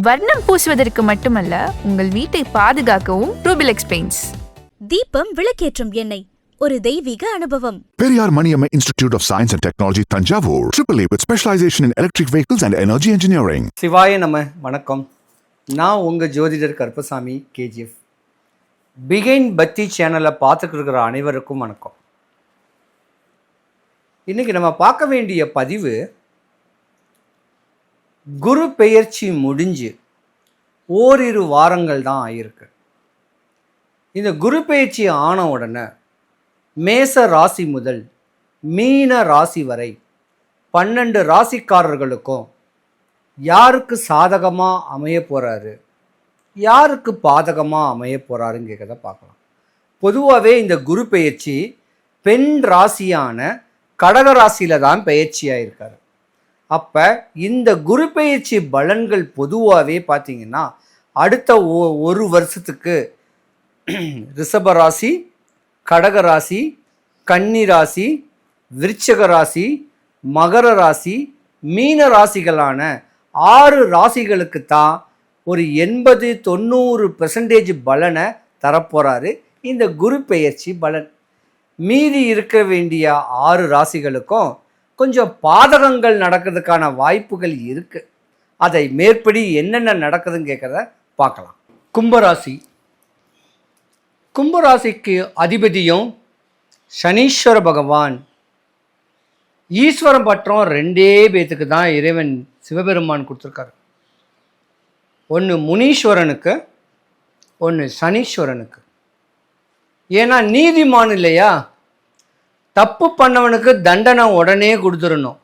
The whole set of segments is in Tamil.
வர்ணம் பூசுவதற்கு மட்டுமல்ல, உங்கள் வீட்டை பாதுகாக்கவும் ரூபிலெக்ஸ் பெயிண்ட்ஸ். தீபம் விளக்கேற்றும் எண்ணெய், ஒரு தெய்வீக அனுபவம். Periyar Maniamma Institute of Science and Technology, Tanjavur, AAA with specialization in electric vehicles and energy engineering. சிவாய நம. வணக்கம். நான் உங்கள் ஜோதிடர் கருப்பசாமி, KGF. பிகைன் பக்தி சேனலை பார்த்துட்டு இருக்கிற அனைவருக்கும் வணக்கம். இன்றைக்கி நம்ம பார்க்க வேண்டிய பதிவு, குரு பெயர்ச்சி முடிஞ்சு ஓரிரு வாரங்கள் தான் ஆகியிருக்கு. இந்த குரு பெயர்ச்சி ஆன உடனே மேச ராசி முதல் மீன ராசி வரை 12 ராசிக்காரர்களுக்கும் யாருக்கு சாதகமாக அமைய போகிறாரு, யாருக்கு பாதகமாக அமைய போகிறாருன்னு கேட்கறத பார்க்கலாம். பொதுவாகவே இந்த குரு பெயர்ச்சி பெண் ராசியான கடக ராசியில் தான் பெயர்ச்சியாக இருக்கார். அப்போ இந்த குரு பெயர்ச்சி பலன்கள் பொதுவாகவே பார்த்திங்கன்னா அடுத்த ஒரு வருஷத்துக்கு ரிஷப ராசி, கடக ராசி, கன்னி ராசி, விருச்சிக ராசி, மகர ராசி, மீன ராசிகளான 6 ராசிகளுக்கு தான் ஒரு 80-90% பலனை தரப்போகிறாரு இந்த குரு பெயர்ச்சி பலன். மீதி இருக்க வேண்டிய 6 ராசிகளுக்கும் கொஞ்சம் பாதகங்கள் நடக்கிறதுக்கான வாய்ப்புகள் இருக்குது. அதை மேற்படி என்னென்ன நடக்குதுன்னு கேட்குறத பார்க்கலாம். கும்பராசி. கும்பராசிக்கு அதிபதியும் சனீஸ்வர பகவான். ஈஸ்வரம் பட்டம் 2 பேத்துக்கு தான் இறைவன் சிவபெருமான் கொடுத்துருக்காரு. ஒன்று முனீஸ்வரனுக்கு, ஒன்று சனீஸ்வரனுக்கு. ஏன்னா நீதிமான் இல்லையா, தப்பு பண்ணவனுக்கு தண்டனை உடனே கொடுத்துடணும்.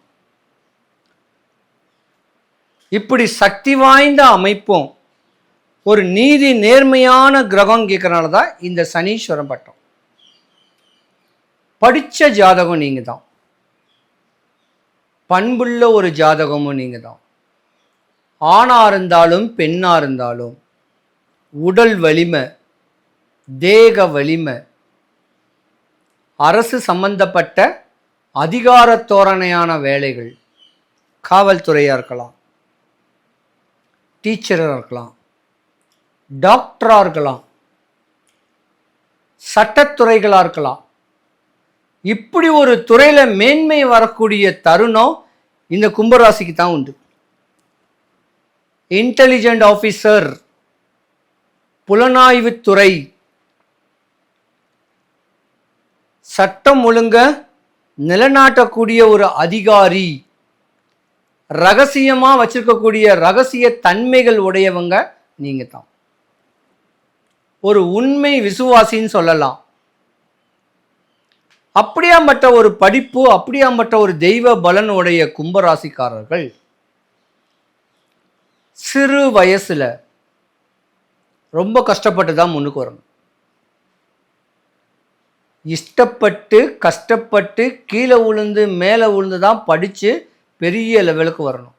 இப்படி சக்தி வாய்ந்த அமைப்பும் ஒரு நீதி நேர்மையான கிரகம் கேட்கறனால தான் இந்த சனீஸ்வரன் பட்டம். படித்த ஜாதகம் நீங்கள் தான், பண்புள்ள ஒரு ஜாதகமும் நீங்கள் தான். ஆணாக இருந்தாலும் பெண்ணாக இருந்தாலும் உடல் வலிமை, தேக வலிமை, அரசு சம்பந்தப்பட்ட அதிகார தோரணையான வேலைகள், காவல்துறையாக இருக்கலாம், டீச்சராக இருக்கலாம், டாக்டராக இருக்கலாம், சட்டத்துறைகளாக இருக்கலாம். இப்படி ஒரு துறையில் மேன்மை வரக்கூடிய தருணம் இந்த கும்பராசிக்கு தான் உண்டு. இன்டெலிஜென்ட் ஆஃபீஸர், புலனாய்வுத்துறை, சட்டம் ஒழுங்க நிலநாட்டக்கூடிய ஒரு அதிகாரி, ரகசியமாக வச்சிருக்கக்கூடிய ரகசிய தன்மைகள் உடையவங்க நீங்கள் தான். ஒரு உண்மை விசுவாசின்னு சொல்லலாம். அப்படியாம்பட்ட ஒரு படிப்பு, அப்படியாம்பட்ட ஒரு தெய்வ பலன் உடைய கும்பராசிக்காரர்கள் சிறு வயசில் ரொம்ப கஷ்டப்பட்டு தான் முன்னுக்கு வரணும். இஷ்டப்பட்டு கஷ்டப்பட்டு கீழே விழுந்து மேலே விழுந்து தான் படித்து பெரிய லெவலுக்கு வரணும்.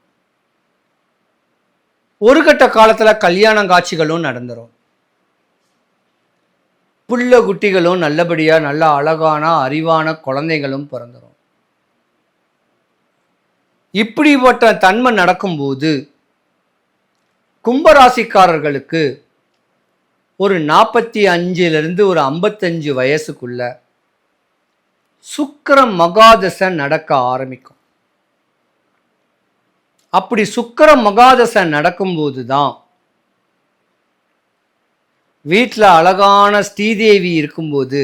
ஒரு கட்ட காலத்தில் கல்யாண காட்சிகளும் நடந்துடும். புள்ள குட்டிகளும் நல்லபடியாக நல்ல அழகான அறிவான குழந்தைகளும் பிறந்துடும். இப்படிப்பட்ட தன்மை நடக்கும்போது கும்பராசிக்காரர்களுக்கு ஒரு 45 ஒரு 55 வயசுக்குள்ள சுக்கிர மகாதசை நடக்க ஆரம்பிக்கும். அப்படி சுக்கிர மகாதசை நடக்கும்போது தான் வீட்டில் அழகான ஸ்ரீதேவி இருக்கும்போது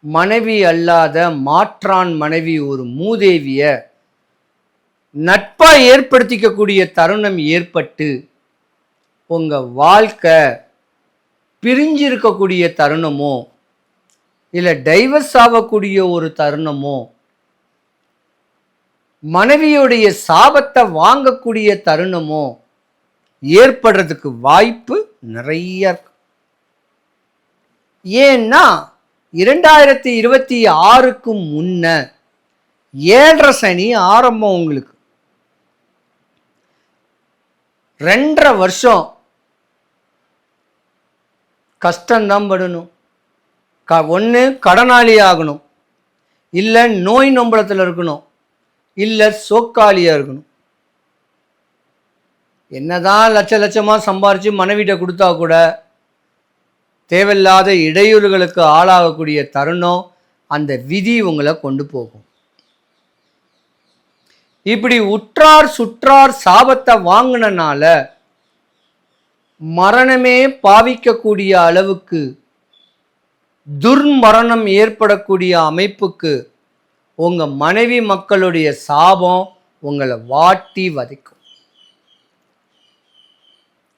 மனைவி அல்லாத மாற்றான் மனைவி ஒரு மூதேவிய நட்பா ஏற்படுத்திக்கக்கூடிய தருணம் ஏற்பட்டு உங்கள் வாழ்க்கை பிரிஞ்சிருக்கக்கூடிய தருணமோ இல்லை டைவர்ஸ் ஆகக்கூடிய ஒரு தருணமோ, மனைவியுடைய சாபத்தை வாங்கக்கூடிய தருணமோ ஏற்படுறதுக்கு வாய்ப்பு நிறைய இருக்கு. ஏன்னா 2026க்கு முன்ன 7.5 சனி ஆரம்பம். உங்களுக்கு 2.5 வருஷம் கஷ்டம்தான் படணும். ஒன்று கடனாளி ஆகணும், இல்லை நோய் நொம்பலத்தில் இருக்கணும், இல்லை சோக்காளியாக இருக்கணும். என்னதான் லட்சமாக சம்பாரித்து மனைவிட்ட கொடுத்தா கூட தேவையில்லாத இடையூறுகளுக்கு ஆளாகக்கூடிய தருணம் அந்த விதி உங்களை கொண்டு போகும். இப்படி உற்றார் சுற்றார் சாபத்தை வாங்கினால மரணமே பாவிக்கக்கூடிய அளவுக்கு துர்மரணம் ஏற்படக்கூடிய அமைப்புக்கு உங்க மனைவி மக்களுடைய சாபம் உங்களை வாட்டி வதைக்கும்.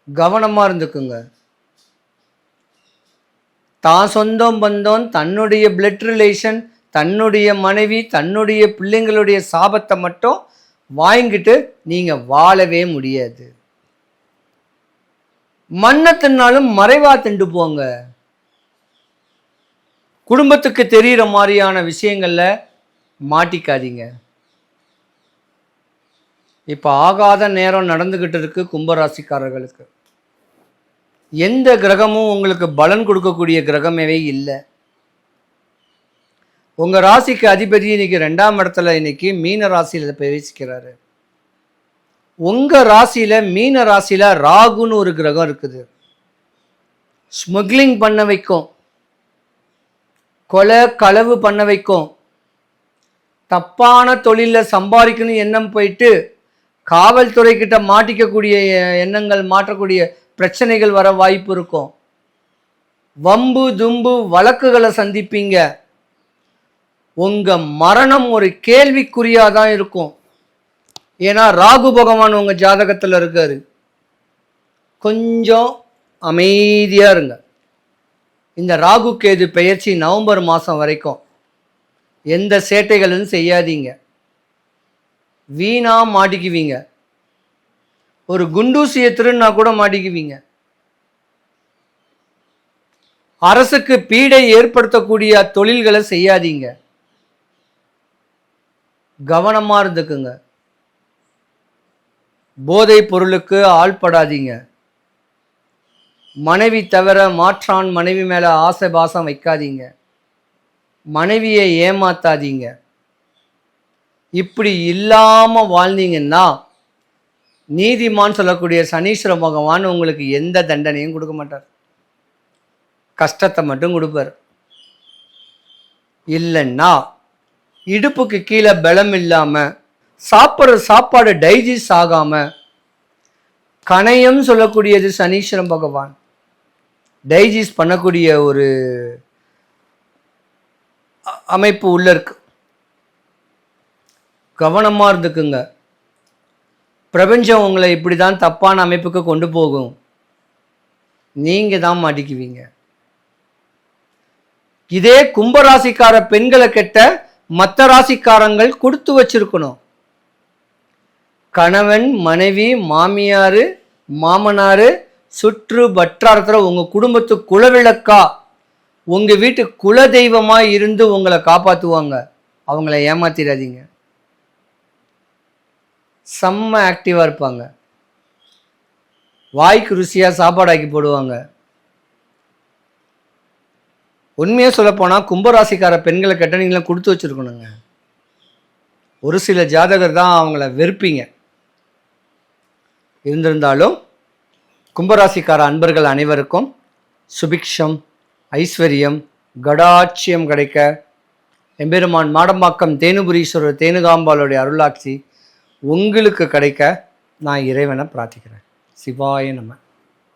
கவனமா இருந்துக்குங்க. தான் சொந்தம் பந்தம், தன்னுடைய பிளட் ரிலேஷன், தன்னுடைய மனைவி, தன்னுடைய பிள்ளைங்களுடைய சாபத்தை மட்டும் வாங்கிட்டு நீங்க வாழவே முடியாது. மண்ணை தின்னாலும் மறைவா திண்டு போங்க. குடும்பத்துக்கு தெரிகிற மாதிரியான விஷயங்கள்ல மாட்டிக்காதீங்க. இப்போ ஆகாத நேரம் நடந்துகிட்டு இருக்கு கும்பராசிக்காரர்களுக்கு. எந்த கிரகமும் உங்களுக்கு பலன் கொடுக்கக்கூடிய கிரகமே இல்லை. உங்க ராசிக்கு அதிபதி இன்னைக்கு 2ஆம் இடத்துல இன்னைக்கு மீன ராசியில பிரவேசிக்கிறாரு. உங்க ராசியில மீன ராசியில ராகுன்னு ஒரு கிரகம் இருக்குது. ஸ்மக்லிங் பண்ண வைக்கும், கொலை களவு பண்ண வைக்கும், தப்பான தொழிலில் சம்பாதிக்கணும் எண்ணம் போயிட்டு காவல்துறை கிட்ட மாட்டிக்கக்கூடிய எண்ணங்கள், மாற்றக்கூடிய பிரச்சனைகள் வர வாய்ப்பு இருக்கும். வம்பு தும்பு வழக்குகளை சந்திப்பீங்க. உங்க மரணம் ஒரு கேள்விக்குறியாதான் இருக்கும். ஏன்னா ராகு பகவான் உங்க ஜாதகத்தில் இருக்காரு. கொஞ்சம் அமைதியா இருங்க. இந்த ராகு கேது பெயர்ச்சி நவம்பர் மாதம் வரைக்கும் எந்த சேட்டைகளும் செய்யாதீங்க. வீணா மாட்டிக்குவீங்க. ஒரு குண்டூசியை திருன்னா கூட மாட்டிக்குவீங்க. அரசுக்கு பீடை ஏற்படுத்தக்கூடிய தொழில்களை செய்யாதீங்க. கவனமா இருந்துக்குங்க. போதை பொருளுக்கு ஆள்படாதீங்க. மனைவி தவிர மாற்றான் மனைவி மேல ஆசை பாசம் வைக்காதீங்க. மனைவியை ஏமாத்தாதீங்க. இப்படி இல்லாம வாழ்ந்தீங்கன்னா நீதிமான் சொல்லக்கூடிய சனீஸ்வர பகவான் உங்களுக்கு எந்த தண்டனையும் கொடுக்க மாட்டார். கஷ்டத்தை மட்டும் கொடுப்பார். இல்லைன்னா இடுப்புக்கு கீழே பலம் இல்லாம, சாப்பிட்ற சாப்பாடு டைஜஸ்ட் ஆகாம, கணையம் சொல்லக்கூடியது சனீஸ்வரன் பகவான் டைஜஸ்ட் பண்ணக்கூடிய ஒரு அமைப்பு உள்ள இருக்கு. கவனமா இருந்துக்குங்க. பிரபஞ்சம் உங்களை இப்படிதான் தப்பான அமைப்புக்கு கொண்டு போகும். நீங்க தான் மாட்டிக்குவீங்க. இதே கும்பராசிக்கார பெண்களை கெட்ட மற்ற ராசிக்காரங்கள் கொடுத்து வச்சிருக்கணும். கணவன் மனைவி மாமியாரு மாமனாரு சுற்று வட்டாரத்தில் உங்க குடும்பத்து குலவிளக்கா, உங்க வீட்டு குல தெய்வமா இருந்து உங்களை காப்பாத்துவாங்க. அவங்கள ஏமாத்திடாதீங்க. செம்ம ஆக்டிவா இருப்பாங்க. வாய்க்கு ருசியா சாப்பாடாக்கி போடுவாங்க. உண்மையா சொல்ல போனா கும்பராசிக்கார பெண்களை கட்ட நீங்களாம் கொடுத்து வச்சிருக்கணுங்க. ஒரு சில ஜாதகர் தான் அவங்கள வெறுப்பீங்க. இருந்திருந்தாலும் கும்பராசிக்கார அன்பர்கள் அனைவருக்கும் சுபிக்ஷம், ஐஸ்வர்யம், கடாட்சியம் கிடைக்க எம்பெருமான் மாடம்பாக்கம் தேனுபுரீஸ்வரர் தேனுகாம்பாளுடைய அருளாட்சி உங்களுக்கு கிடைக்க நான் இறைவனை பிரார்த்திக்கிறேன். சிவாய நம.